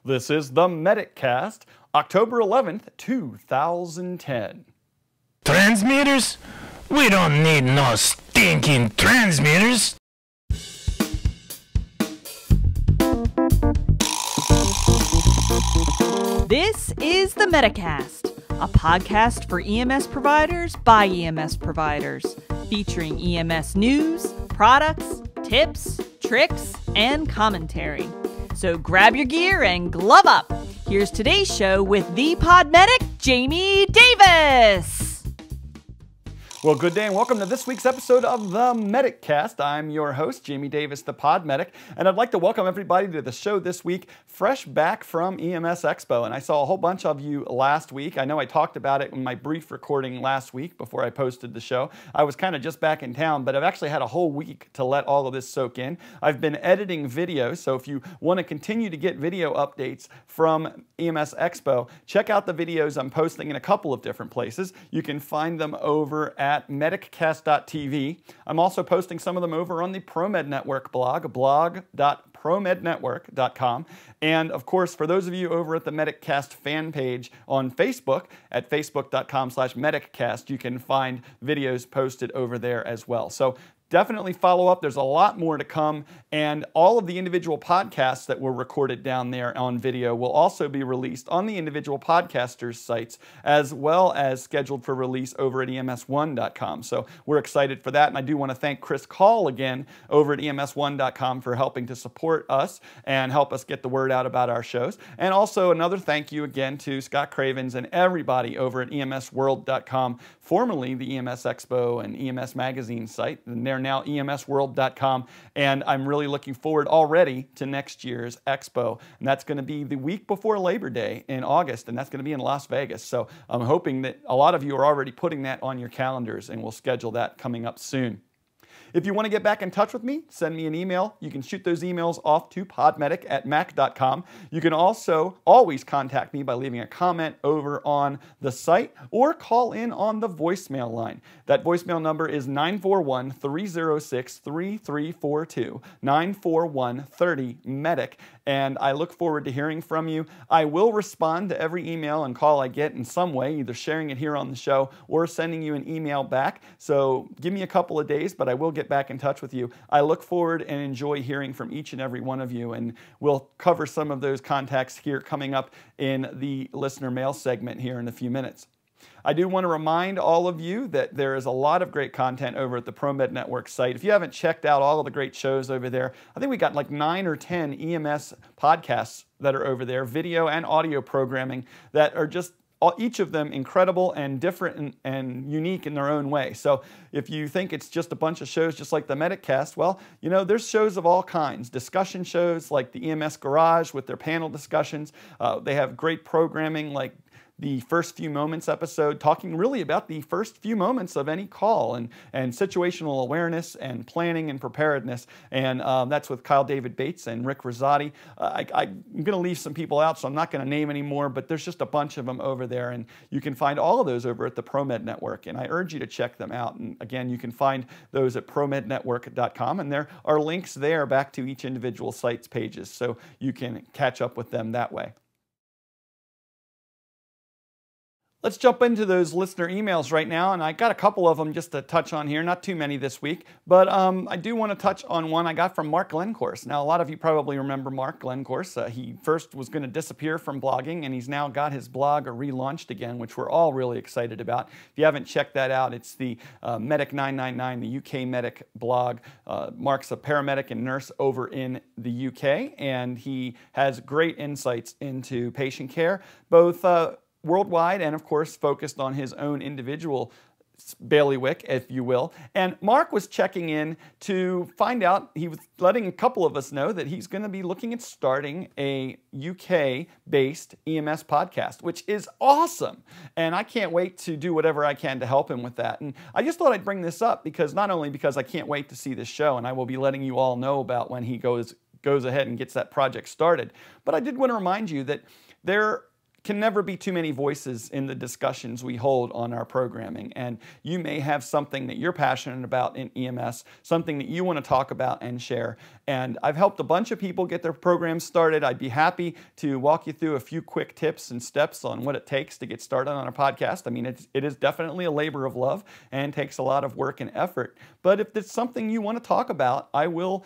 This is the MedicCast, October 11th, 2010. Transmitters? We don't need no stinking transmitters. This is the MedicCast, a podcast for EMS providers by EMS providers, featuring EMS news, products, tips, tricks, and commentary. So grab your gear and glove up. Here's today's show with the pod medic, Jamie Davis. Well, good day and welcome to this week's episode of the MedicCast. I'm your host, Jamie Davis, the pod medic, and I'd like to welcome everybody to the show this week, fresh back from EMS Expo. And I saw a whole bunch of you last week. I know I talked about it in my brief recording last week before I posted the show. I was kind of just back in town, but I've actually had a whole week to let all of this soak in. I've been editing videos, so if you want to continue to get video updates from EMS Expo, check out the videos I'm posting in a couple of different places. You can find them over at MedicCast.tv. I'm also posting some of them over on the ProMed Network blog, blog.promednetwork.com. And of course, for those of you over at the MedicCast fan page on Facebook at facebook.com/MedicCast, you can find videos posted over there as well. So definitely follow up. There's a lot more to come, and all of the individual podcasts that were recorded down there on video will also be released on the individual podcasters' sites, as well as scheduled for release over at ems1.com. So we're excited for that, and I do want to thank Chris Call again over at ems1.com for helping to support us and help us get the word out about our shows. And also another thank you again to Scott Cravens and everybody over at emsworld.com, formerly the EMS Expo and EMS Magazine site, and they're now emsworld.com, and I'm really looking forward already to next year's Expo, and that's going to be the week before Labor Day in August, and that's going to be in Las Vegas. So I'm hoping that a lot of you are already putting that on your calendars, and we'll schedule that coming up soon. If you want to get back in touch with me, send me an email. You can shoot those emails off to podmedic@mac.com. You can also always contact me by leaving a comment over on the site or call in on the voicemail line. That voicemail number is 941-306-3342, 941-30-MEDIC, and I look forward to hearing from you. I will respond to every email and call I get in some way, either sharing it here on the show or sending you an email back. So give me a couple of days, but I will get back in touch with you. I look forward and enjoy hearing from each and every one of you, and we'll cover some of those contacts here coming up in the listener mail segment here in a few minutes. I do want to remind all of you that there is a lot of great content over at the ProMed Network site. If you haven't checked out all of the great shows over there, I think we got like 9 or 10 EMS podcasts that are over there, video and audio programming that are just each of them incredible and different and unique in their own way. So if you think it's just a bunch of shows just like the MedicCast, well, you know, there's shows of all kinds. Discussion shows like the EMS Garage with their panel discussions. They have great programming like the First Few Moments episode, talking really about the first few moments of any call and situational awareness and planning and preparedness. And that's with Kyle David Bates and Rick Rosati. I'm going to leave some people out, so I'm not going to name any more, but there's just a bunch of them over there. And you can find all of those over at the ProMed Network. And I urge you to check them out. And again, you can find those at promednetwork.com. And there are links there back to each individual site's pages, so you can catch up with them that way. Let's jump into those listener emails right now, and I got a couple of them just to touch on here, not too many this week, but I do want to touch on one I got from Mark Glencourse. Now, a lot of you probably remember Mark Glencourse. He first was going to disappear from blogging, and he's now got his blog relaunched again, which we're all really excited about. If you haven't checked that out, it's the Medic 999, the UK Medic blog. Mark's a paramedic and nurse over in the UK, and he has great insights into patient care, both worldwide and, of course, focused on his own individual bailiwick, if you will. And Mark was checking in to find out, he was letting a couple of us know that he's going to be looking at starting a UK-based EMS podcast, which is awesome. And I can't wait to do whatever I can to help him with that. And I just thought I'd bring this up because not only because I can't wait to see this show, and I will be letting you all know about when he goes ahead and gets that project started, but I did want to remind you that there can never be too many voices in the discussions we hold on our programming. And you may have something that you're passionate about in EMS, something that you want to talk about and share. And I've helped a bunch of people get their programs started. I'd be happy to walk you through a few quick tips and steps on what it takes to get started on a podcast. I mean, it is definitely a labor of love and takes a lot of work and effort. But if it's something you want to talk about, I will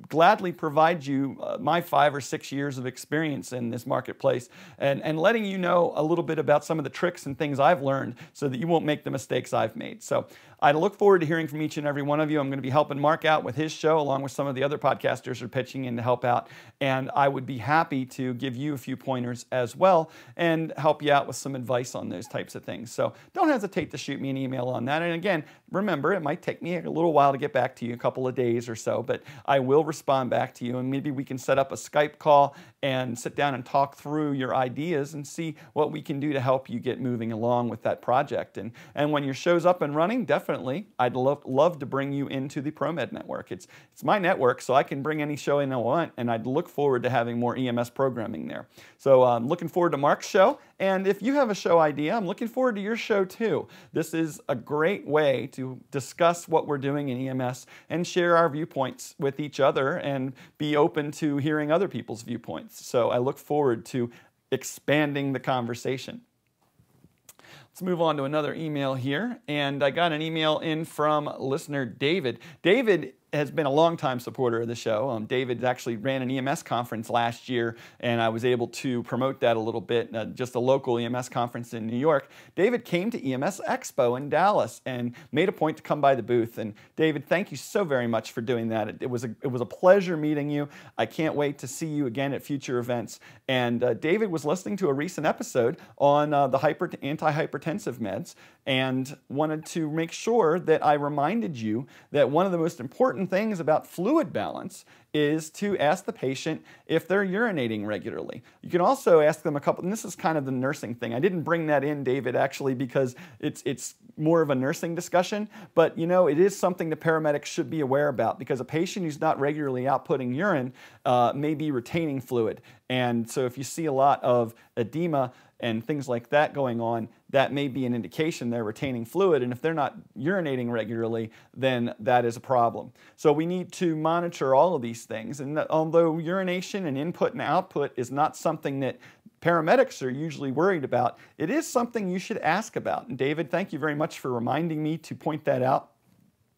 gladly provide you my 5 or 6 years of experience in this marketplace and letting you know a little bit about some of the tricks and things I've learned so that you won't make the mistakes I've made. So I look forward to hearing from each and every one of you. I'm going to be helping Mark out with his show along with some of the other podcasters who are pitching in to help out. And I would be happy to give you a few pointers as well and help you out with some advice on those types of things. So don't hesitate to shoot me an email on that. And again, remember, it might take me a little while to get back to you, a couple of days or so, but I will respond back to you, and maybe we can set up a Skype call and sit down and talk through your ideas and see what we can do to help you get moving along with that project. And when your show's up and running, definitely, I'd love to bring you into the ProMed Network. It's my network, so I can bring any show in I want, and I'd look forward to having more EMS programming there. So I'm looking forward to Mark's show, and if you have a show idea, I'm looking forward to your show too. This is a great way to discuss what we're doing in EMS and share our viewpoints with each other and be open to hearing other people's viewpoints. So I look forward to expanding the conversation. Let's move on to another email here. And I got an email in from listener David. David has been a longtime supporter of the show. David actually ran an EMS conference last year, and I was able to promote that a little bit, just a local EMS conference in New York. David came to EMS Expo in Dallas and made a point to come by the booth. And David, thank you so very much for doing that. It was a pleasure meeting you. I can't wait to see you again at future events. And David was listening to a recent episode on the antihypertensive meds and wanted to make sure that I reminded you that one of the most important things about fluid balance is to ask the patient if they're urinating regularly. You can also ask them a couple, and this is kind of the nursing thing. I didn't bring that in, David, actually, because it's more of a nursing discussion, but you know, it is something the paramedics should be aware about, because a patient who's not regularly outputting urine may be retaining fluid. And so if you see a lot of edema and things like that going on, that may be an indication they're retaining fluid. And if they're not urinating regularly, then that is a problem. So we need to monitor all of these things. And although urination and input and output is not something that paramedics are usually worried about, it is something you should ask about. And David, thank you very much for reminding me to point that out.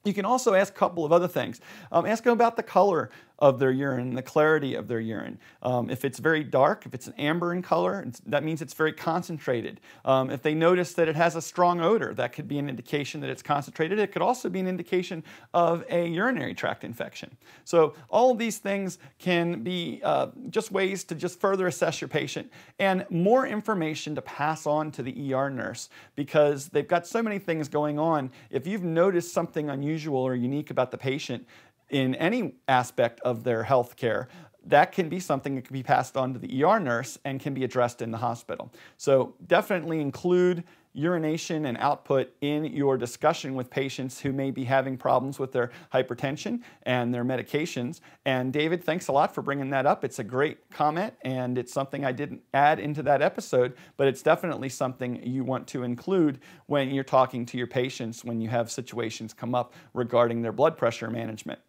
You can also ask a couple of other things. Ask them about the color of their urine, the clarity of their urine. If it's very dark, if it's an amber in color, that means it's very concentrated. If they notice that it has a strong odor, that could be an indication that it's concentrated. It could also be an indication of a urinary tract infection. So all of these things can be just ways to just further assess your patient, and more information to pass on to the ER nurse, because they've got so many things going on. If you've noticed something unusual or unique about the patient in any aspect of their health care, that can be something that can be passed on to the ER nurse and can be addressed in the hospital. So definitely include urination and output in your discussion with patients who may be having problems with their hypertension and their medications. And David, thanks a lot for bringing that up. It's a great comment, and it's something I didn't add into that episode, but it's definitely something you want to include when you're talking to your patients when you have situations come up regarding their blood pressure management.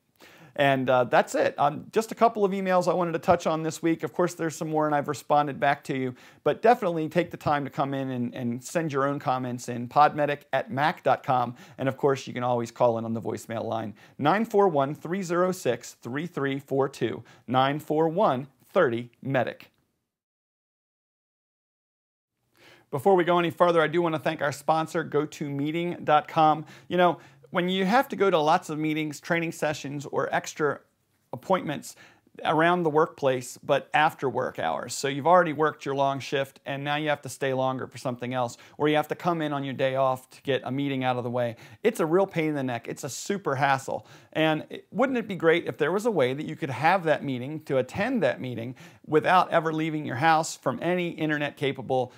And that's it. Just a couple of emails I wanted to touch on this week. Of course, there's some more, and I've responded back to you. But definitely take the time to come in and send your own comments in podmedic@mac.com. And of course, you can always call in on the voicemail line, 941-306-3342, 941-30-MEDIC. Before we go any further, I do want to thank our sponsor, GoToMeeting.com. You know, when you have to go to lots of meetings, training sessions, or extra appointments around the workplace, but after work hours. So you've already worked your long shift, and now you have to stay longer for something else, or you have to come in on your day off to get a meeting out of the way. It's a real pain in the neck. It's a super hassle. And wouldn't it be great if there was a way that you could have that meeting, to attend that meeting, without ever leaving your house from any internet-capable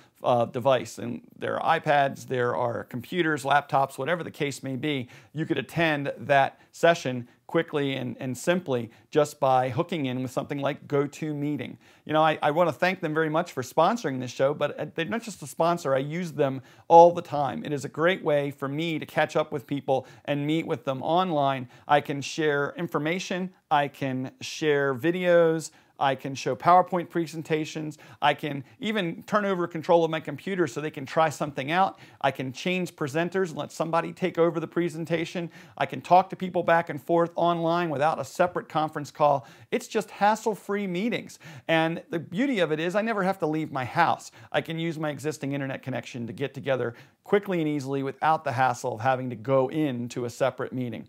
device? And there are iPads, there are computers, laptops, whatever the case may be. You could attend that session quickly and simply just by hooking in with something like GoToMeeting. You know, I want to thank them very much for sponsoring this show, but they're not just a sponsor. I use them all the time. It is a great way for me to catch up with people and meet with them online. I can share information, I can share videos, I can show PowerPoint presentations. I can even turn over control of my computer so they can try something out. I can change presenters and let somebody take over the presentation. I can talk to people back and forth online without a separate conference call. It's just hassle-free meetings. And the beauty of it is I never have to leave my house. I can use my existing internet connection to get together quickly and easily without the hassle of having to go into a separate meeting.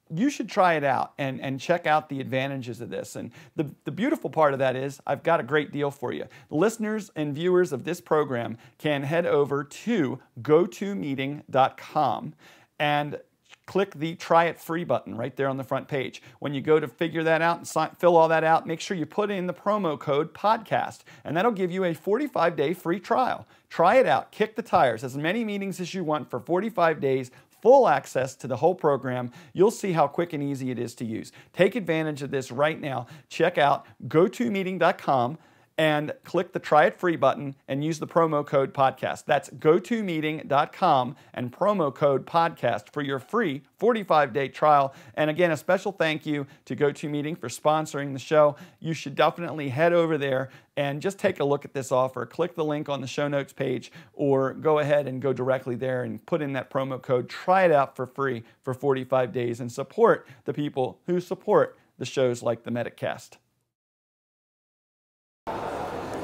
You should try it out and check out the advantages of this. And the beautiful part of that is I've got a great deal for you. The listeners and viewers of this program can head over to gotomeeting.com and click the Try It Free button right there on the front page. When you go to figure that out and fill all that out, make sure you put in the promo code PODCAST, and that'll give you a 45-day free trial. Try it out. Kick the tires. As many meetings as you want for 45 days, full access to the whole program. You'll see how quick and easy it is to use. Take advantage of this right now. Check out gotomeeting.com and click the Try It Free button and use the promo code PODCAST. That's gotomeeting.com and promo code PODCAST for your free 45-day trial. And again, a special thank you to GoToMeeting for sponsoring the show. You should definitely head over there and just take a look at this offer. Click the link on the show notes page or go ahead and go directly there and put in that promo code. Try it out for free for 45 days and support the people who support the shows like the MedicCast.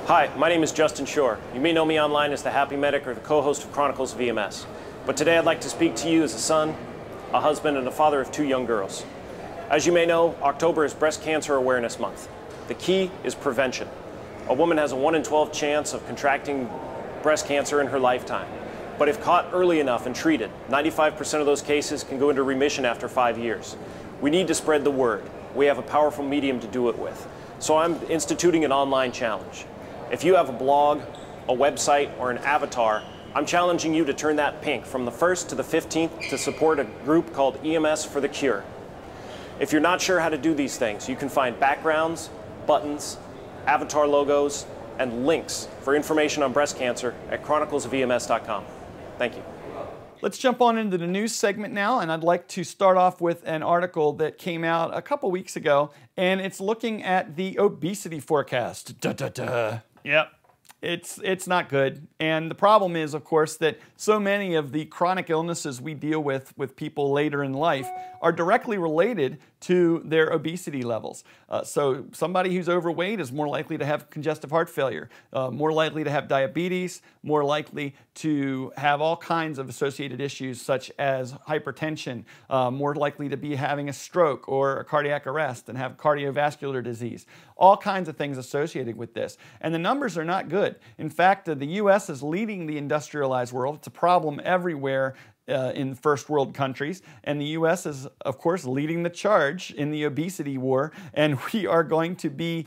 Hi, my name is Justin Shore. You may know me online as the Happy Medic or the co-host of Chronicles of EMS. But today I'd like to speak to you as a son, a husband, and a father of 2 young girls. As you may know, October is Breast Cancer Awareness Month. The key is prevention. A woman has a 1 in 12 chance of contracting breast cancer in her lifetime. But if caught early enough and treated, 95% of those cases can go into remission after 5 years. We need to spread the word. We have a powerful medium to do it with. So I'm instituting an online challenge. If you have a blog, a website, or an avatar, I'm challenging you to turn that pink from the 1st to the 15th to support a group called EMS for the Cure. If you're not sure how to do these things, you can find backgrounds, buttons, avatar logos, and links for information on breast cancer at chroniclesofems.com. Thank you. Let's jump on into the news segment now, and I'd like to start off with an article that came out a couple weeks ago, and it's looking at the obesity forecast. Yep. It's not good. And the problem is, of course, that so many of the chronic illnesses we deal with people later in life are directly related to their obesity levels. So somebody who's overweight is more likely to have congestive heart failure, more likely to have diabetes, more likely to have all kinds of associated issues such as hypertension, more likely to be having a stroke or a cardiac arrest and have cardiovascular disease. All kinds of things associated with this. And the numbers are not good. In fact, the U.S. is leading the industrialized world. It's a problem everywhere in first world countries, and the U.S. is, of course, leading the charge in the obesity war, and we are going to be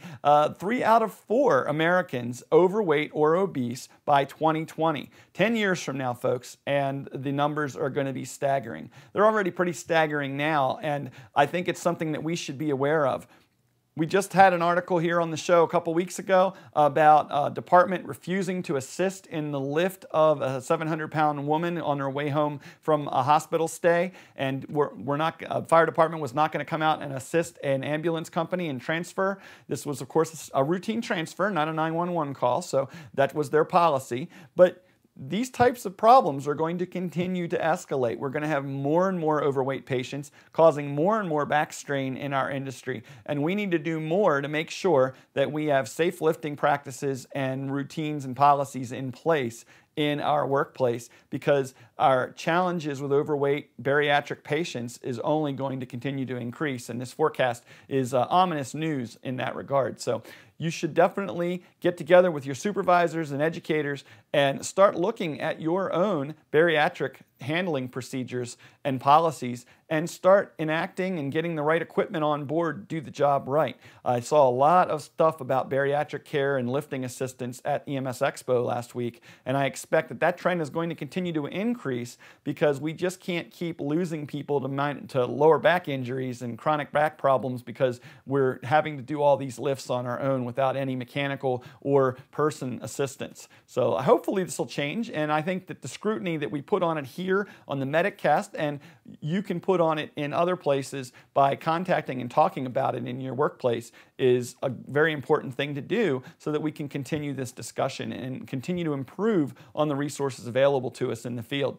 3 out of 4 Americans overweight or obese by 2020. 10 years from now, folks, and the numbers are going to be staggering. They're already pretty staggering now, and I think it's something that we should be aware of. We just had an article here on the show a couple weeks ago about a department refusing to assist in the lift of a 700-pound woman on her way home from a hospital stay, and fire department was not going to come out and assist an ambulance company and transfer. This was, of course, a routine transfer, not a 911 call, so that was their policy. But these types of problems are going to continue to escalate. We're going to have more and more overweight patients causing more and more back strain in our industry. And we need to do more to make sure that we have safe lifting practices and routines and policies in place in our workplace, because our challenges with overweight bariatric patients is only going to continue to increase. And this forecast is ominous news in that regard. So you should definitely get together with your supervisors and educators and start looking at your own bariatric handling procedures and policies and start enacting and getting the right equipment on board to do the job right. I saw a lot of stuff about bariatric care and lifting assistance at EMS Expo last week, and I expect that that trend is going to continue to increase because we just can't keep losing people to lower back injuries and chronic back problems because we're having to do all these lifts on our own without any mechanical or person assistance. So hopefully this will change, and I think that the scrutiny that we put on it here on the MedicCast, and you can put on it in other places by contacting and talking about it in your workplace, is a very important thing to do so that we can continue this discussion and continue to improve on the resources available to us in the field.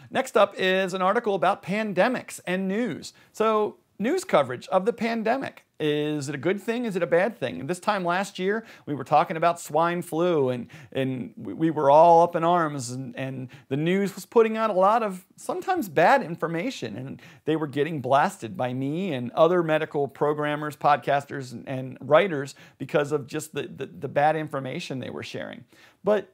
Next up is an article about pandemics and news. So news coverage of the pandemic. Is it a good thing? Is it a bad thing? This time last year, we were talking about swine flu, and we were all up in arms, and the news was putting out a lot of sometimes bad information, and they were getting blasted by me and other medical programmers, podcasters, and writers because of just the bad information they were sharing. But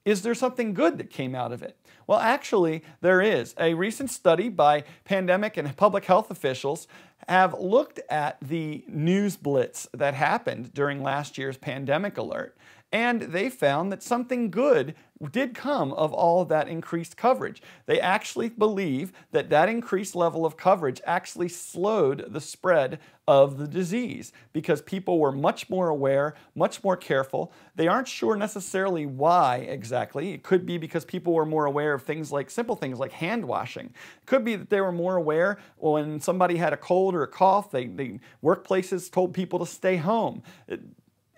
is there something good that came out of it? Well, actually, there is. A recent study by pandemic and public health officials have looked at the news blitz that happened during last year's pandemic alert, and they found that something good did come of all of that increased coverage. They actually believe that that increased level of coverage actually slowed the spread of the disease because people were much more aware, much more careful. They aren't sure necessarily why exactly. It could be because people were more aware of things like simple things like hand washing. It could be that they were more aware when somebody had a cold or a cough, workplaces told people to stay home.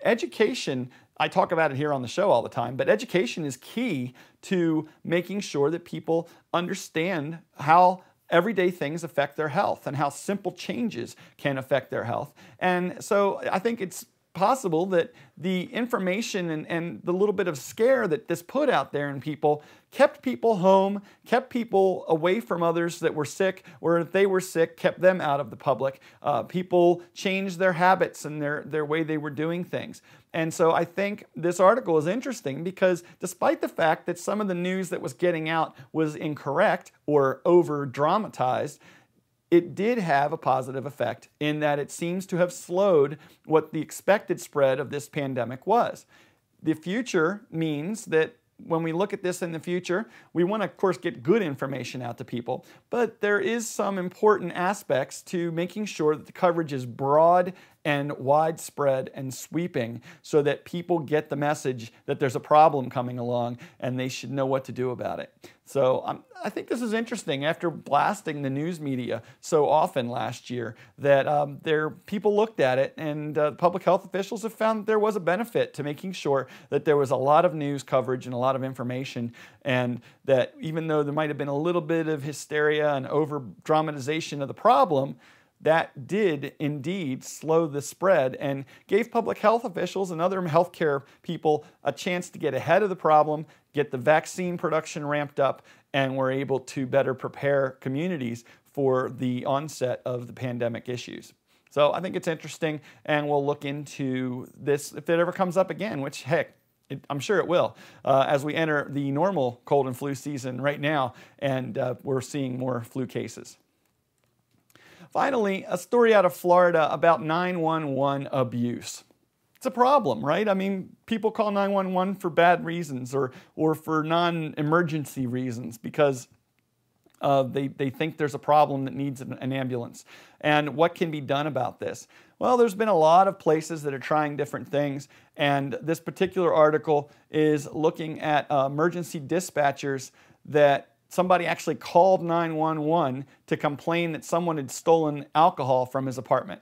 Education, I talk about it here on the show all the time, but education is key to making sure that people understand how everyday things affect their health and how simple changes can affect their health. And so I think it's possible that the information and the little bit of scare that this put out there in people kept people home, kept people away from others that were sick, or if they were sick, kept them out of the public. People changed their habits and their way they were doing things. And so I think this article is interesting because despite the fact that some of the news that was getting out was incorrect or over-dramatized, it did have a positive effect in that it seems to have slowed what the expected spread of this pandemic was. The future means that when we look at this in the future, we want to, of course, get good information out to people, but there is some important aspects to making sure that the coverage is broad and widespread and sweeping so that people get the message that there's a problem coming along and they should know what to do about it. So I think this is interesting after blasting the news media so often last year that people looked at it and public health officials have found that there was a benefit to making sure that there was a lot of news coverage and a lot of information, and that even though there might have been a little bit of hysteria and over-dramatization of the problem, that did indeed slow the spread and gave public health officials and other healthcare people a chance to get ahead of the problem, get the vaccine production ramped up, and were able to better prepare communities for the onset of the pandemic issues. So I think it's interesting, and we'll look into this if it ever comes up again, which, heck, I'm sure it will, as we enter the normal cold and flu season right now, and we're seeing more flu cases. Finally, a story out of Florida about 911 abuse. It's a problem, right? I mean, people call 911 for bad reasons or for non-emergency reasons because they think there's a problem that needs an ambulance. And what can be done about this? Well, there's been a lot of places that are trying different things, and this particular article is looking at emergency dispatchers that somebody actually called 911 to complain that someone had stolen alcohol from his apartment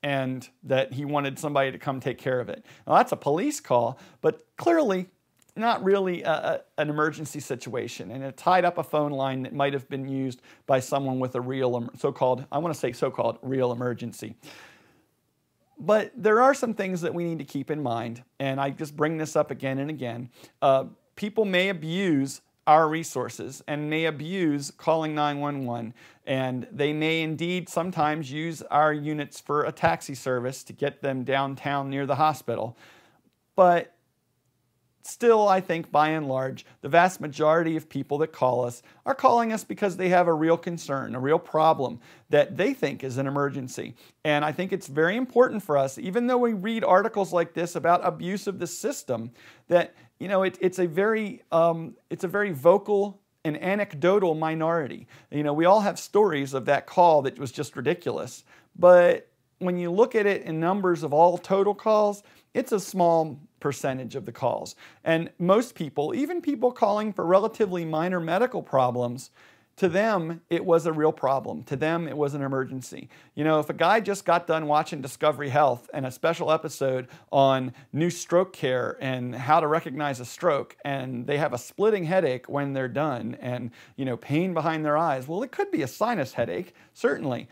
and that he wanted somebody to come take care of it. Now, that's a police call, but clearly not really an emergency situation, and it tied up a phone line that might have been used by someone with a real so-called real emergency. But there are some things that we need to keep in mind, and I just bring this up again and again. People may abuse our resources and may abuse calling 911, and they may indeed sometimes use our units for a taxi service to get them downtown near the hospital. But still, I think by and large, the vast majority of people that call us are calling us because they have a real concern, a real problem that they think is an emergency. And I think it's very important for us, even though we read articles like this about abuse of the system, that it's a very vocal and anecdotal minority. We all have stories of that call that was just ridiculous, but when you look at it in numbers of all total calls, it's a small percentage of the calls. And most people, even people calling for relatively minor medical problems, to them, it was a real problem. To them, it was an emergency. If a guy just got done watching Discovery Health and a special episode on new stroke care and how to recognize a stroke, and they have a splitting headache when they're done and, pain behind their eyes, well, it could be a sinus headache, certainly,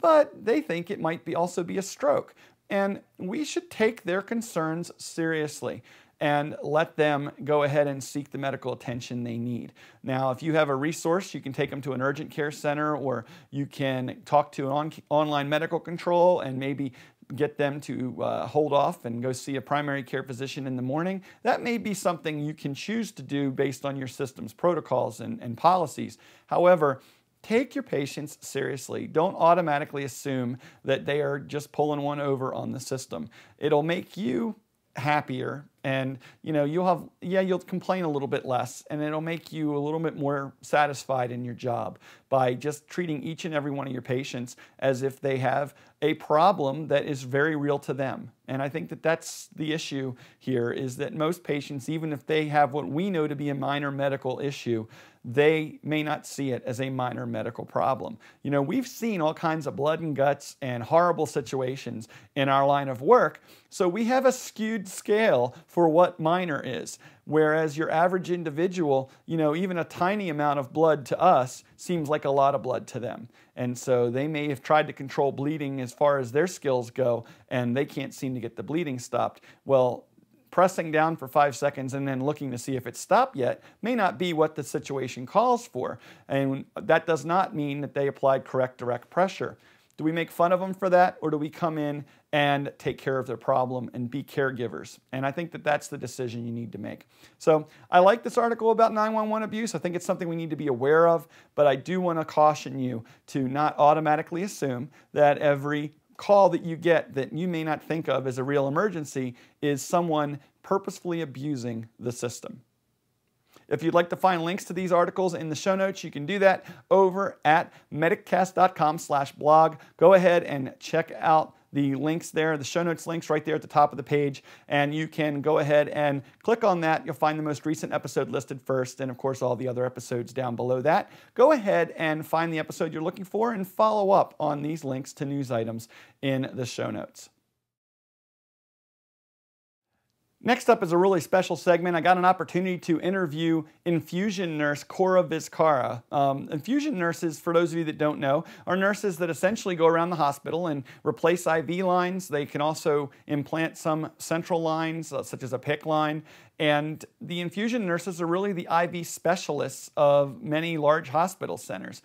but they think it might also be a stroke. And we should take their concerns seriously and let them go ahead and seek the medical attention they need. Now, if you have a resource, you can take them to an urgent care center, or you can talk to an online medical control and maybe get them to hold off and go see a primary care physician in the morning. That may be something you can choose to do based on your system's protocols and policies. However, take your patients seriously. Don't automatically assume that they are just pulling one over on the system. It'll make you happier, and you'll complain a little bit less, and it'll make you a little bit more satisfied in your job by just treating each and every one of your patients as if they have a problem that is very real to them. And I think that that's the issue here, is that most patients, even if they have what we know to be a minor medical issue, they may not see it as a minor medical problem. We've seen all kinds of blood and guts and horrible situations in our line of work, so we have a skewed scale for what minor is. Whereas your average individual, even a tiny amount of blood to us seems like a lot of blood to them. And so they may have tried to control bleeding as far as their skills go, and they can't seem to get the bleeding stopped. Well, pressing down for 5 seconds and then looking to see if it's stopped yet may not be what the situation calls for. And that does not mean that they applied correct direct pressure. Do we make fun of them for that, or do we come in and take care of their problem and be caregivers? And I think that that's the decision you need to make. So I like this article about 911 abuse. I think it's something we need to be aware of, but I do want to caution you to not automatically assume that every call that you get that you may not think of as a real emergency is someone purposefully abusing the system. If you'd like to find links to these articles in the show notes, you can do that over at mediccast.com/blog. Go ahead and check out the links there, the show notes links right there at the top of the page, and you can go ahead and click on that. You'll find the most recent episode listed first, and of course all the other episodes down below that. Go ahead and find the episode you're looking for and follow up on these links to news items in the show notes. Next up is a really special segment. I got an opportunity to interview Infusion nurse Cora Vizcarra. Infusion nurses, for those of you that don't know, are nurses that essentially go around the hospital and replace IV lines. They can also implant some central lines, such as a PICC line. And the infusion nurses are really the IV specialists of many large hospital centers.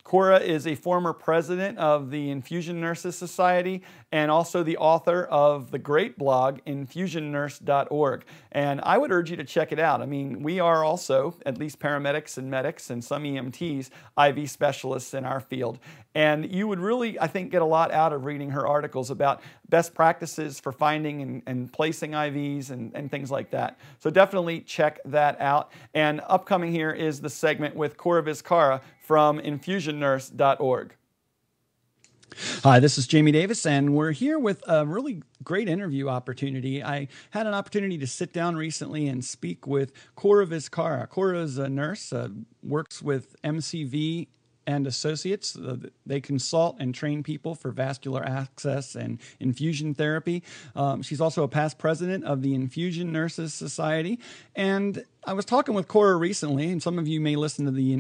Cora is a former president of the Infusion Nurses Society and also the author of the great blog, infusionnurse.org. And I would urge you to check it out. I mean, we are also, at least paramedics and medics and some EMTs, IV specialists in our field. And you would really, I think, get a lot out of reading her articles about best practices for finding and placing IVs and things like that. So definitely check that out. And upcoming here is the segment with Cora Vizcarra from infusionnurse.org. Hi, this is Jamie Davis, and we're here with a really great interview opportunity. I had an opportunity to sit down recently and speak with Cora Vizcarra. Cora is a nurse, works with MCV and Associates. They consult and train people for vascular access and infusion therapy. She's also a past president of the Infusion Nurses Society, and I was talking with Cora recently, and some of you may listen to the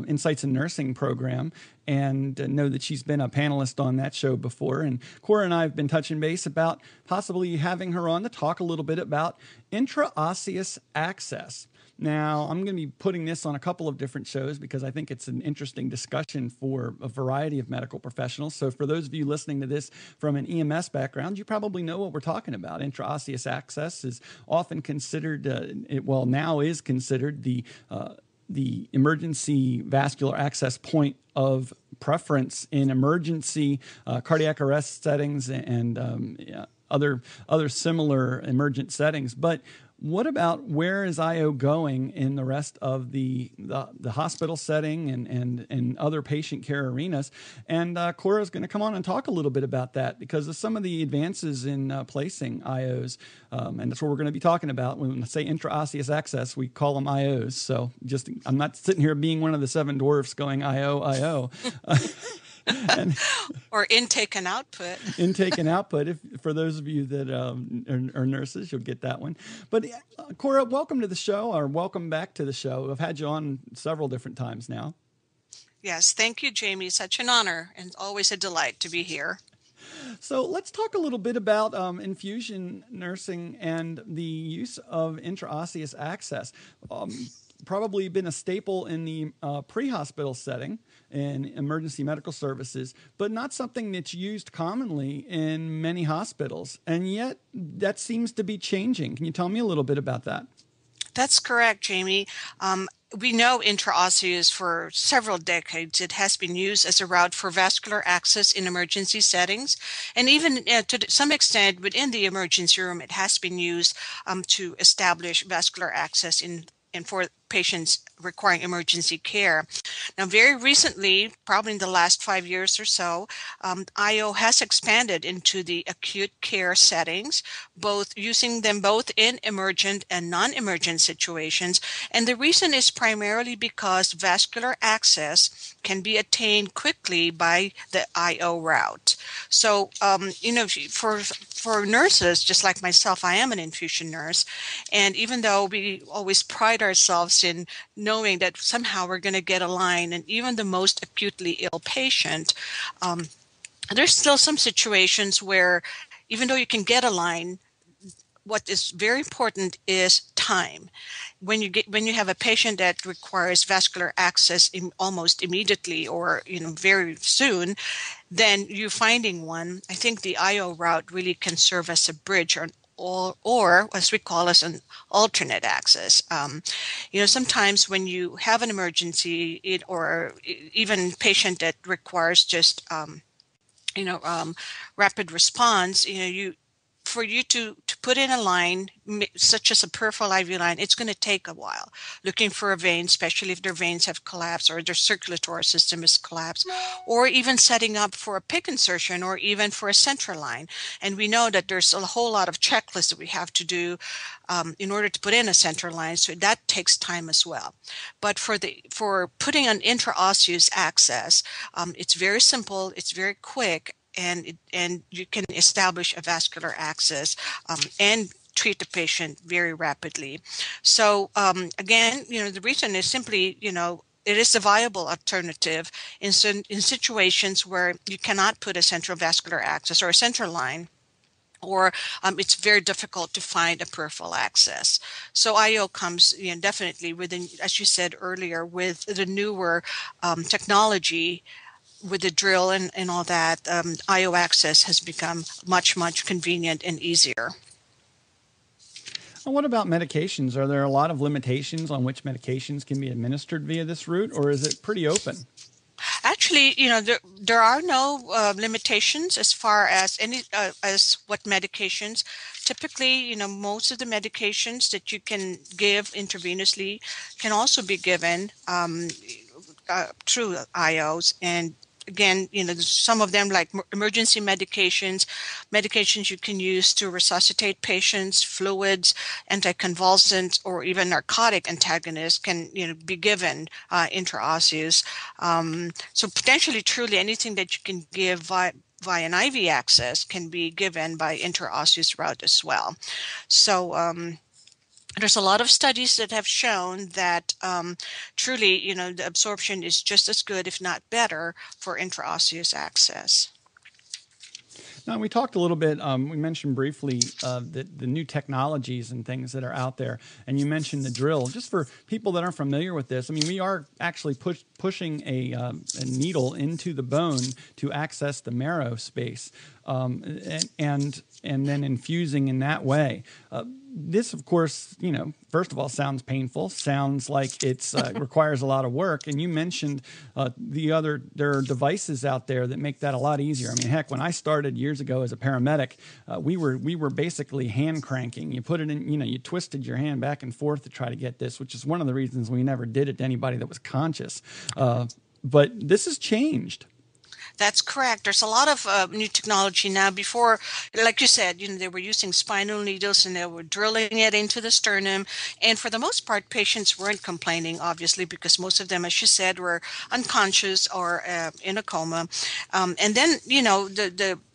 Insights in Nursing program and know that she's been a panelist on that show before. And Cora and I have been touching base about possibly having her on to talk a little bit about intraosseous access. Now, I'm going to be putting this on a couple of different shows because I think it's an interesting discussion for a variety of medical professionals. So for those of you listening to this from an EMS background, you probably know what we're talking about. Intraosseous access is often considered, now is considered the emergency vascular access point of preference in emergency cardiac arrest settings and other similar emergent settings. But what about where is IO going in the rest of the hospital setting and other patient care arenas? And Cora is going to come on and talk a little bit about that because of some of the advances in placing IOs. And that's what we're going to be talking about. When I say intraosseous access, we call them IOs. So I'm not sitting here being one of the seven dwarfs going IO. Or intake and output. Intake and output. For those of you that are nurses, you'll get that one. But Cora, welcome to the show, or welcome back to the show. I've had you on several different times now. Yes, thank you, Jamie. Such an honor and always a delight to be here. So let's talk a little bit about infusion nursing and the use of intraosseous access. Probably been a staple in the pre-hospital setting in emergency medical services, but not something that's used commonly in many hospitals. And yet that seems to be changing. Can you tell me a little bit about that? That's correct, Jamie. We know intraosseous for several decades. It has been used as a route for vascular access in emergency settings. And even to some extent within the emergency room, it has been used to establish vascular access and for patients requiring emergency care. Now, very recently, probably in the last 5 years or so, IO has expanded into the acute care settings, using them both in emergent and non-emergent situations. And the reason is primarily because vascular access can be attained quickly by the IO route. So, for nurses, just like myself, I am an infusion nurse. And even though we always pride ourselves in knowing that somehow we're going to get a line, and even the most acutely ill patient, there's still some situations where even though you can get a line, what is very important is time. When you have a patient that requires vascular access almost immediately or very soon, then you finding one, I think the IO route really can serve as a bridge or as we call as an alternate access. Sometimes when you have an emergency or even patient that requires just rapid response, for you to put in a line, such as a peripheral IV line, it's going to take a while. Looking for a vein, especially if their veins have collapsed or their circulatory system is collapsed, or even setting up for a PICC insertion or even for a central line. And we know that there's a whole lot of checklists that we have to do in order to put in a central line, so that takes time as well. But for putting an intraosseous access, it's very simple, it's very quick, and you can establish a vascular access and treat the patient very rapidly. So again, the reason is simply, it is a viable alternative in situations where you cannot put a central vascular access or a central line, or it's very difficult to find a peripheral access. So IO comes definitely within, as you said earlier, with the newer technology, with the drill and all that, IO access has become much, much convenient and easier. And what about medications? Are there a lot of limitations on which medications can be administered via this route, or is it pretty open? Actually, there are no limitations as far as as what medications. Typically, most of the medications that you can give intravenously can also be given through IOs. And again, some of them, like emergency medications you can use to resuscitate patients, fluids, anticonvulsants, or even narcotic antagonists can, be given intraosseous. So potentially, truly, anything that you can give via an IV access can be given by intraosseous route as well. So, There's a lot of studies that have shown that truly, the absorption is just as good, if not better, for intraosseous access. Now, we talked a little bit, we mentioned briefly the new technologies and things that are out there, and you mentioned the drill. Just for people that aren't familiar with this, I mean, we are actually pushing a needle into the bone to access the marrow space, and then infusing in that way. This, of course, first of all, sounds painful. Sounds like it's requires a lot of work. And you mentioned there are devices out there that make that a lot easier. I mean, heck, when I started years ago as a paramedic, we were basically hand cranking. You put it in, you twisted your hand back and forth to try to get this, which is one of the reasons we never did it to anybody that was conscious. But this has changed. That's correct. There's a lot of new technology now. Before, like you said, they were using spinal needles and they were drilling it into the sternum. And for the most part, patients weren't complaining, obviously, because most of them, as you said, were unconscious or in a coma. And then,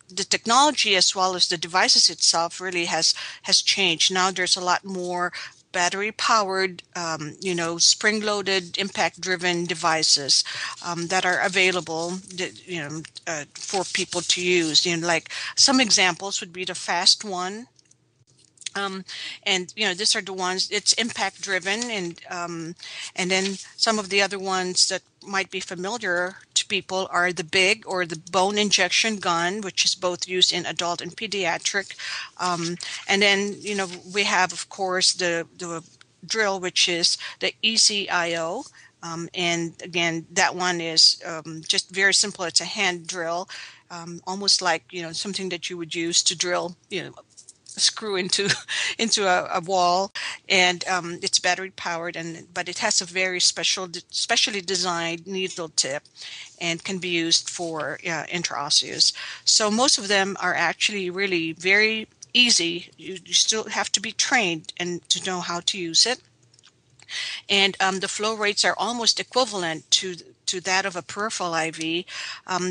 the technology as well as the devices itself really has changed. Now there's a lot more battery-powered, spring-loaded, impact-driven devices that are available, for people to use. Like some examples would be the Fast One. And these are the ones. It's impact driven, and then some of the other ones that might be familiar to people are the big or the bone injection gun, which is both used in adult and pediatric. And then we have, of course, the drill, which is the EZ-IO. And again, that one is just very simple. It's a hand drill, almost like something that you would use to drill screw into a wall, and it's battery powered, but it has a very specially designed needle tip and can be used for intraosseous. So most of them are actually really very easy. You still have to be trained and to know how to use it. And the flow rates are almost equivalent to that of a peripheral IV.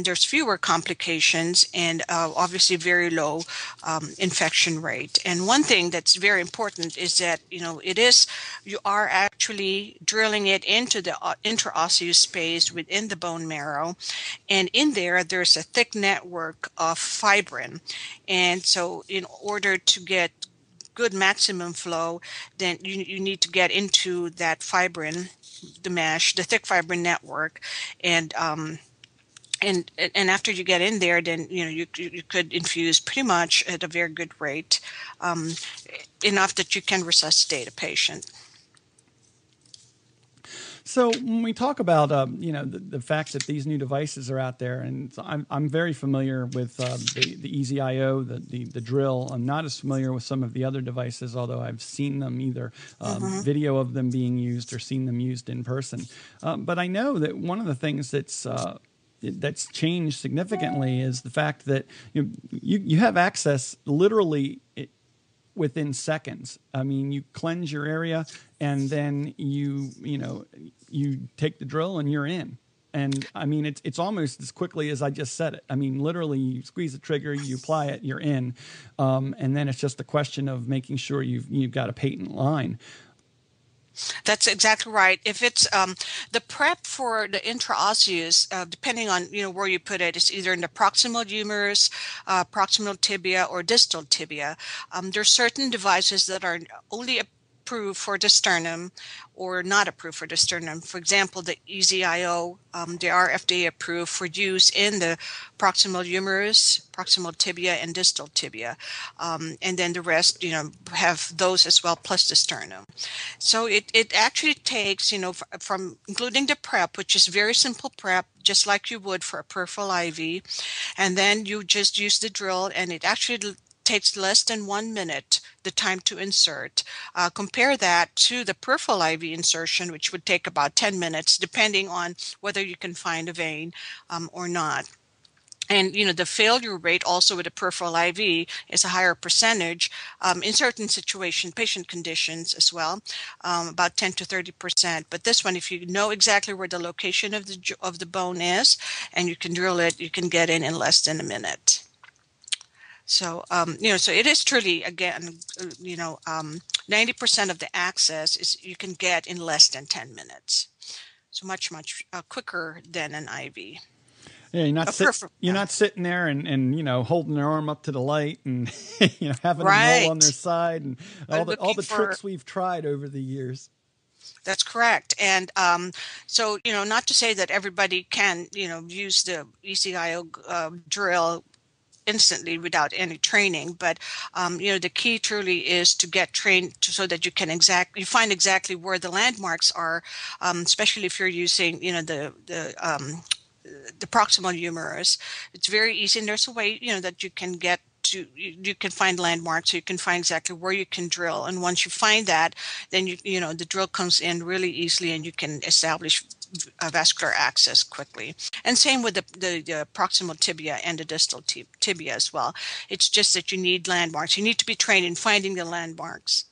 There's fewer complications and obviously very low infection rate. And one thing that's very important is that you are actually drilling it into the intraosseous space within the bone marrow, and in there's a thick network of fibrin. And so in order to get good maximum flow, then you need to get into that fibrin, the mesh, the thick fibrin network, and after you get in there, then you could infuse pretty much at a very good rate, enough that you can resuscitate a patient. So when we talk about the fact that these new devices are out there, and I'm very familiar with the EZ-IO, the drill. I'm not as familiar with some of the other devices, although I've seen them either video of them being used or seen them used in person. But I know that one of the things that's changed significantly is the fact that you have access literally within seconds. I mean, you cleanse your area, and then you take the drill and you're in. And I mean, it's almost as quickly as I just said it. I mean, literally, you squeeze the trigger, you apply it, you're in, and then it's just a question of making sure you've got a patent line. That's exactly right. If it's the prep for the intraosseous, depending on where you put it, it's either in the proximal humerus, proximal tibia, or distal tibia. There's certain devices that are only approved for the sternum or not approved for the sternum. For example, the EZ-IO, they are FDA approved for use in the proximal humerus, proximal tibia, and distal tibia. And then the rest, have those as well, plus the sternum. So it actually takes, from including the prep, which is very simple prep, just like you would for a peripheral IV. And then you just use the drill, and it actually takes less than 1 minute, the time to insert. Compare that to the peripheral IV insertion, which would take about 10 minutes, depending on whether you can find a vein or not. And, the failure rate also with a peripheral IV is a higher percentage in certain patient conditions as well, about 10 to 30%. But this one, if you know exactly where the location of the bone is and you can drill it, you can get in less than a minute. So, so it is truly, again, 90% of the access is you can get in less than 10 minutes. So much quicker than an IV. Yeah, you're not sitting there and holding their arm up to the light and having them roll on their side and all the tricks we've tried over the years. That's correct. And so not to say that everybody can use the ECIO drill instantly without any training, but the key truly is to get trained so that you can you find exactly where the landmarks are, especially if you're using the proximal humerus. It's very easy, and there's a way that you can get to, you can find landmarks, so you can find exactly where you can drill. And once you find that, then the drill comes in really easily, and you can establish vascular access quickly. And same with the proximal tibia and the distal tibia as well. It's just that you need landmarks. You need to be trained in finding the landmarks.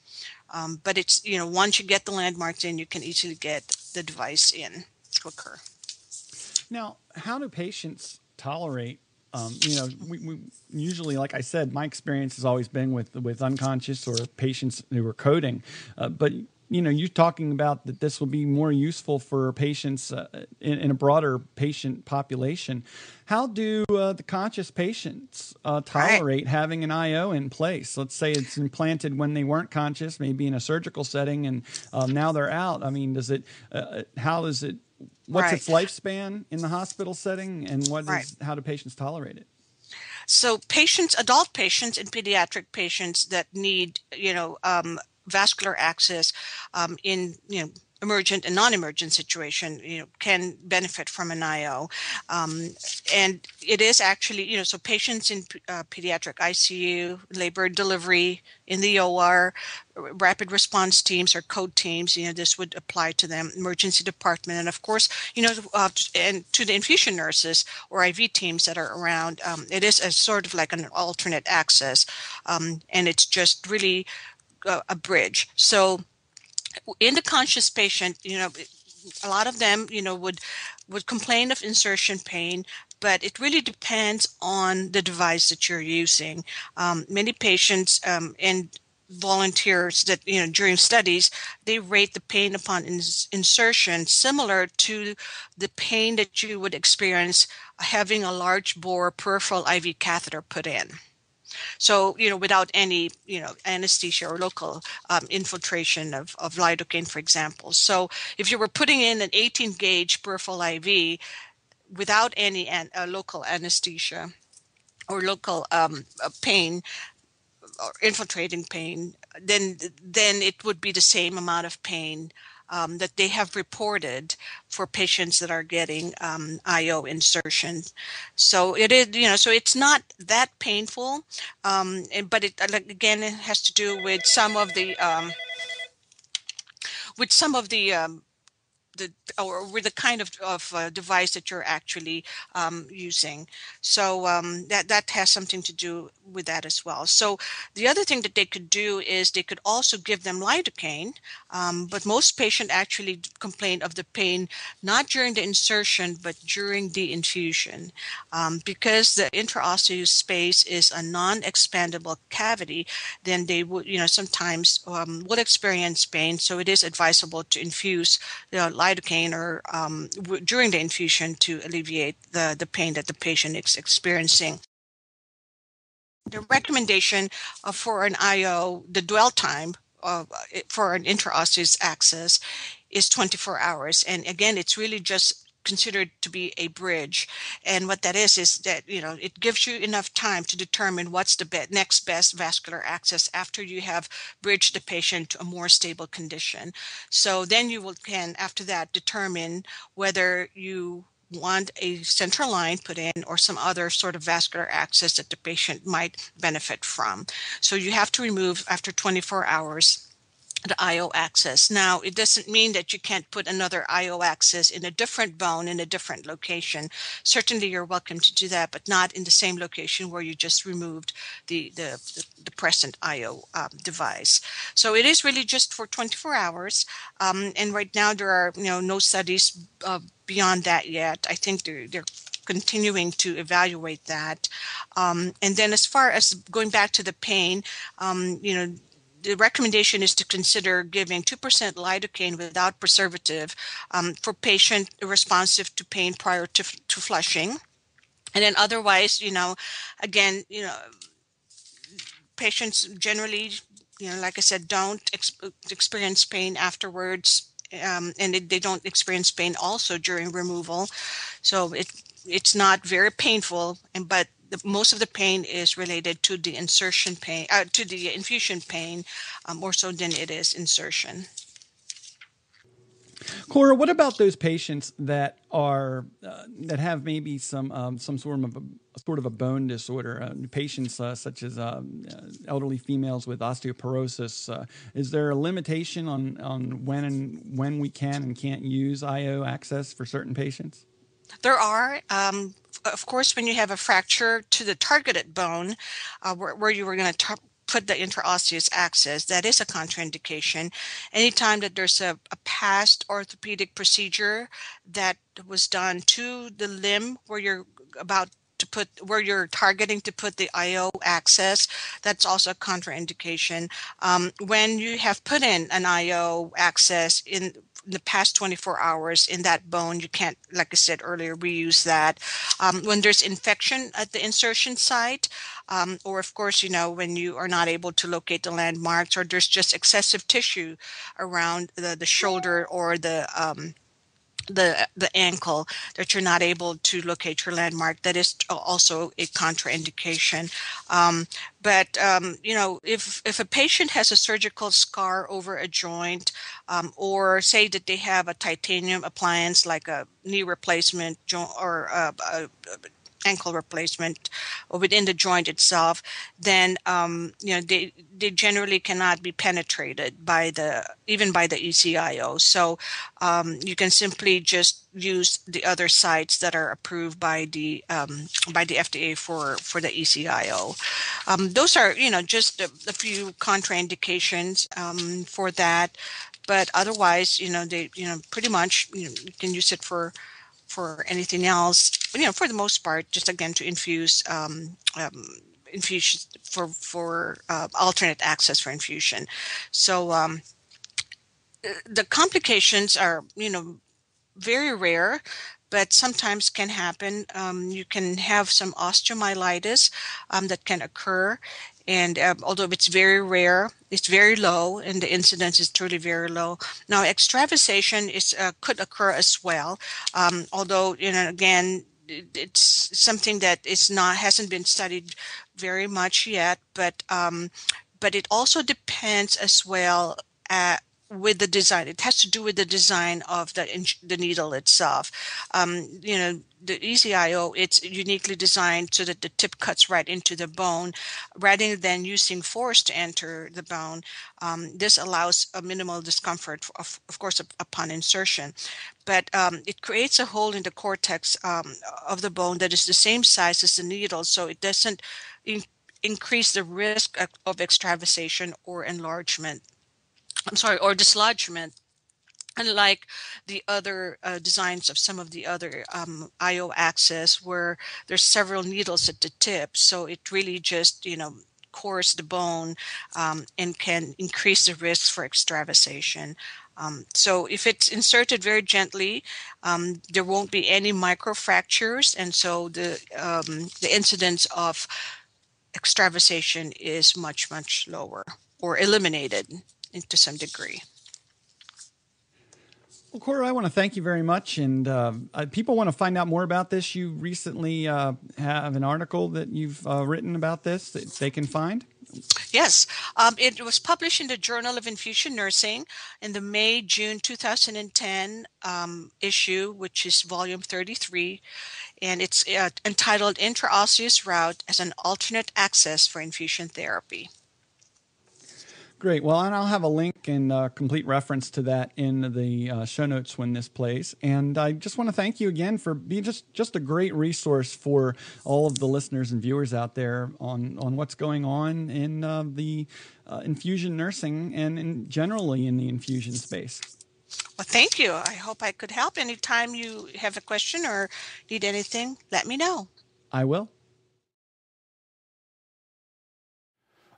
But it's once you get the landmarks in, you can easily get the device in quicker. Now, how do patients tolerate? We usually, like I said, my experience has always been with unconscious or patients who are coding. But you're talking about that this will be more useful for patients in a broader patient population. How do the conscious patients tolerate having an IO in place? Let's say it's implanted when they weren't conscious, maybe in a surgical setting, and now they're out. I mean, what's its lifespan in the hospital setting, and how do patients tolerate it? So adult patients and pediatric patients that need, vascular access in, emergent and non-emergent situation, can benefit from an IO. And it is actually, so patients in pediatric ICU, labor delivery in the OR, rapid response teams or code teams, this would apply to them, emergency department. And of course, and to the infusion nurses or IV teams that are around, it is a sort of like an alternate access. And it's just really a bridge. So in the conscious patient, a lot of them, would complain of insertion pain, but it really depends on the device that you're using. Many patients and volunteers that, during studies, they rate the pain upon insertion similar to the pain that you would experience having a large bore peripheral IV catheter put in. So, without any, anesthesia or local infiltration of lidocaine, for example. So if you were putting in an 18 gauge peripheral IV without any local anesthesia or local pain or infiltrating pain, then it would be the same amount of pain that they have reported for patients that are getting IO insertion. So it is, so it's not that painful, but it has to do with some of the or with the kind of device that you're actually using. So that has something to do with that as well. So the other thing that they could do is they could also give them lidocaine, but most patients actually complain of the pain not during the insertion but during the infusion, because the intraosseous space is a non-expandable cavity. Then they would, sometimes would experience pain. So it is advisable to infuse lidocaine or during the infusion to alleviate the pain that the patient is experiencing. The recommendation for an IO, the dwell time for an intraosseous access is 24 hours. And again, it's really just considered to be a bridge. And what that is that, it gives you enough time to determine what's the next best vascular access after you have bridged the patient to a more stable condition. So then you can, after that, determine whether you want a central line put in or some other sort of vascular access that the patient might benefit from. So you have to remove, after 24 hours, the IO access. Now, it doesn't mean that you can't put another IO access in a different bone in a different location. Certainly, you're welcome to do that, but not in the same location where you just removed the present IO device. So it is really just for 24 hours. And right now, there are no studies beyond that yet. I think they're continuing to evaluate that. And then as far as going back to the pain, the recommendation is to consider giving 2% lidocaine without preservative for patient responsive to pain prior to flushing. And then otherwise, patients generally, like I said, don't experience pain afterwards, and they don't experience pain also during removal. So it's not very painful, but most of the pain is related to the insertion pain, to the infusion pain, more so than it is insertion. Cora, what about those patients that are that have maybe some sort of a bone disorder? Patients such as elderly females with osteoporosis. Is there a limitation on when we can and can't use IO access for certain patients? There are. Of course, when you have a fracture to the targeted bone, where you were going to put the intraosseous access, that is a contraindication. Anytime that there's a past orthopedic procedure that was done to the limb where you're where you're targeting to put the IO access, that's also a contraindication. When you have put in an IO access in the past 24 hours in that bone, you can't, like I said earlier, reuse that. When there's infection at the insertion site, or of course, when you are not able to locate the landmarks, or there's just excessive tissue around the shoulder or the ankle that you're not able to locate your landmark, that is also a contraindication. But if a patient has a surgical scar over a joint, or say that they have a titanium appliance like a knee replacement or ankle replacement within the joint itself, then they generally cannot be penetrated even by the ECIO. So you can simply just use the other sites that are approved by the FDA for the ECIO. Those are just a few contraindications for that, but otherwise they pretty much you can use it for anything else, for the most part, just again to infuse for alternate access for infusion. So the complications are, very rare, but sometimes can happen. You can have some osteomyelitis that can occur. And although it's very rare, it's very low, and the incidence is truly very low. Now, extravasation could occur as well, although again, it's something that hasn't been studied very much yet. But it also depends as well with the design. It has to do with the design of the needle itself. The ECIO, it's uniquely designed so that the tip cuts right into the bone rather than using force to enter the bone. This allows a minimal discomfort, of course, upon insertion. But it creates a hole in the cortex of the bone that is the same size as the needle, so it doesn't increase the risk of extravasation or enlargement. Or dislodgement, unlike the other designs of some of the other IO access where there's several needles at the tip. So it really just, cores the bone and can increase the risk for extravasation. So if it's inserted very gently, there won't be any microfractures. And so the incidence of extravasation is much, much lower or eliminated to some degree. Well, Cora, I want to thank you very much. And people want to find out more about this. You recently have an article that you've written about this that they can find. Yes. It was published in the Journal of Infusion Nursing in the May-June 2010 issue, which is volume 33. And it's entitled Intraosseous Route as an Alternate Access for Infusion Therapy. Great. Well, and I'll have a link and complete reference to that in the show notes when this plays. And I just want to thank you again for being just a great resource for all of the listeners and viewers out there on what's going on in the infusion nursing and generally in the infusion space. Well, thank you. I hope I could help. Anytime you have a question or need anything, let me know. I will.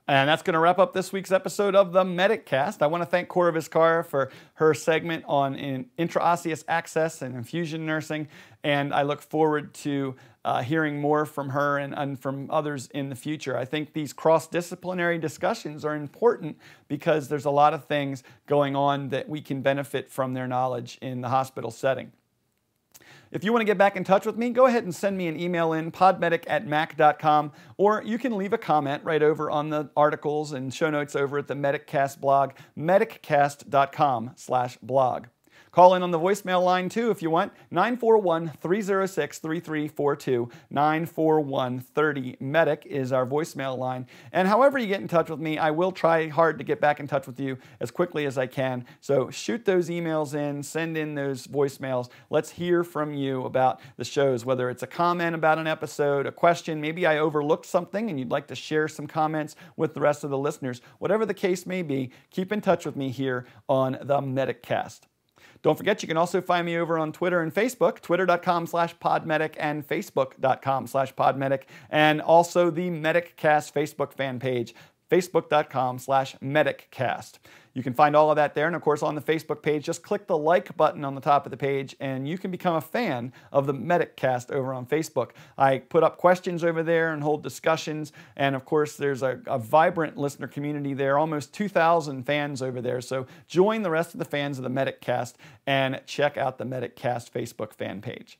And that's going to wrap up this week's episode of the MedicCast. I want to thank Cora Vizcarra for her segment on intraosseous access and infusion nursing, and I look forward to hearing more from her and from others in the future. I think these cross-disciplinary discussions are important because there's a lot of things going on that we can benefit from their knowledge in the hospital setting. If you want to get back in touch with me, go ahead and send me an email in podmedic@mac.com, or you can leave a comment right over on the articles and show notes over at the MedicCast blog, medicast.com/blog. Call in on the voicemail line too if you want, 941-306-3342. 941-30-MEDIC is our voicemail line. And however you get in touch with me, I will try hard to get back in touch with you as quickly as I can. So shoot those emails in, send in those voicemails. Let's hear from you about the shows, whether it's a comment about an episode, a question, maybe I overlooked something and you'd like to share some comments with the rest of the listeners. Whatever the case may be, keep in touch with me here on the MedicCast. Don't forget, you can also find me over on Twitter and Facebook, twitter.com/podmedic and facebook.com/podmedic, and also the MedicCast Facebook fan page, facebook.com/MedicCast. You can find all of that there, and of course on the Facebook page, just click the like button on the top of the page and you can become a fan of the MedicCast over on Facebook. I put up questions over there and hold discussions, and of course there's a vibrant listener community there, almost 2,000 fans over there, so join the rest of the fans of the MedicCast and check out the MedicCast Facebook fan page.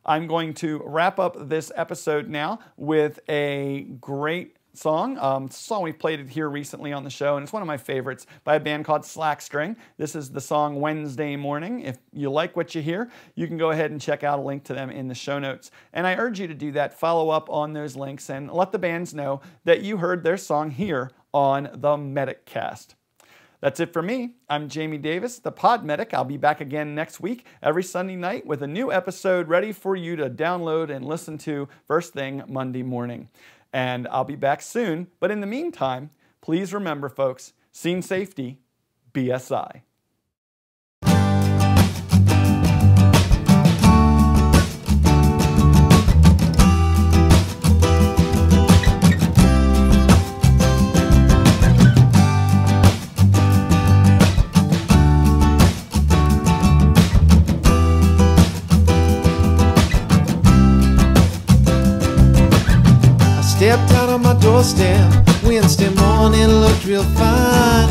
I'm going to wrap up this episode now with a great song. It's a song we played it here recently on the show, and it's one of my favorites by a band called Slackstring. This is the song Wednesday Morning. If you like what you hear, you can go ahead and check out a link to them in the show notes. And I urge you to do that. Follow up on those links and let the bands know that you heard their song here on the MedicCast. That's it for me. I'm Jamie Davis, the Pod Medic. I'll be back again next week, every Sunday night, with a new episode ready for you to download and listen to first thing Monday morning. And I'll be back soon. But in the meantime, please remember, folks, scene safety, BSI. Stepped out on my doorstep, Wednesday morning looked real fine.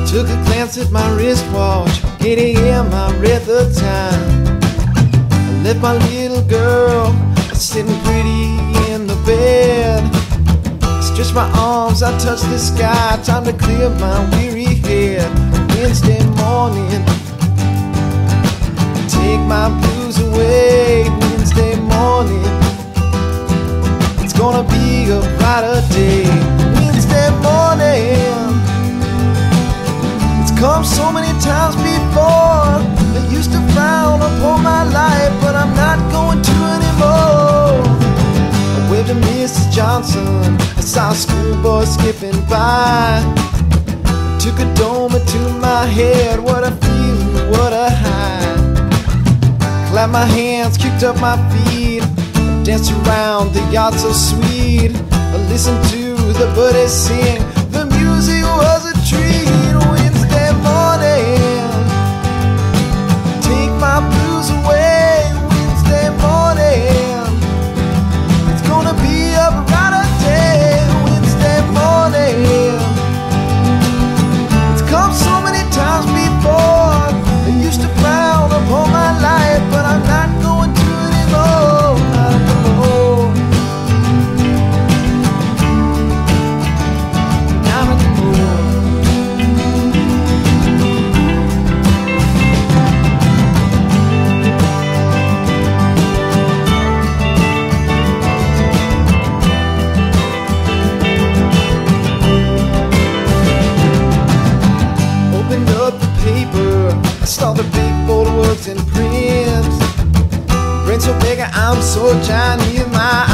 Took a glance at my wristwatch, 8 a.m. I read the time. I left my little girl sitting pretty in the bed. Stretched my arms, I touched the sky, time to clear my weary head. Wednesday morning, take my blues away. Wednesday morning, it's gonna be a brighter day. Wednesday morning, it's come so many times before. I used to frown upon my life, but I'm not going to anymore. I waved to Mrs. Johnson, I saw a schoolboy skipping by. I took a dome to my head, what a feeling, what a high. Clapped my hands, kicked up my feet, danced around the yard so sweet. I listened to the birdies sing, the music was a treat. Wednesday morning, take my blues away. Wednesday morning, it's gonna be a brighter day. Wednesday morning, it's come so many times before. I used to frown upon my life, but I'm not going to anymore. Opened up the paper, I saw the big bold words in print. Brain so big, I'm so giant, my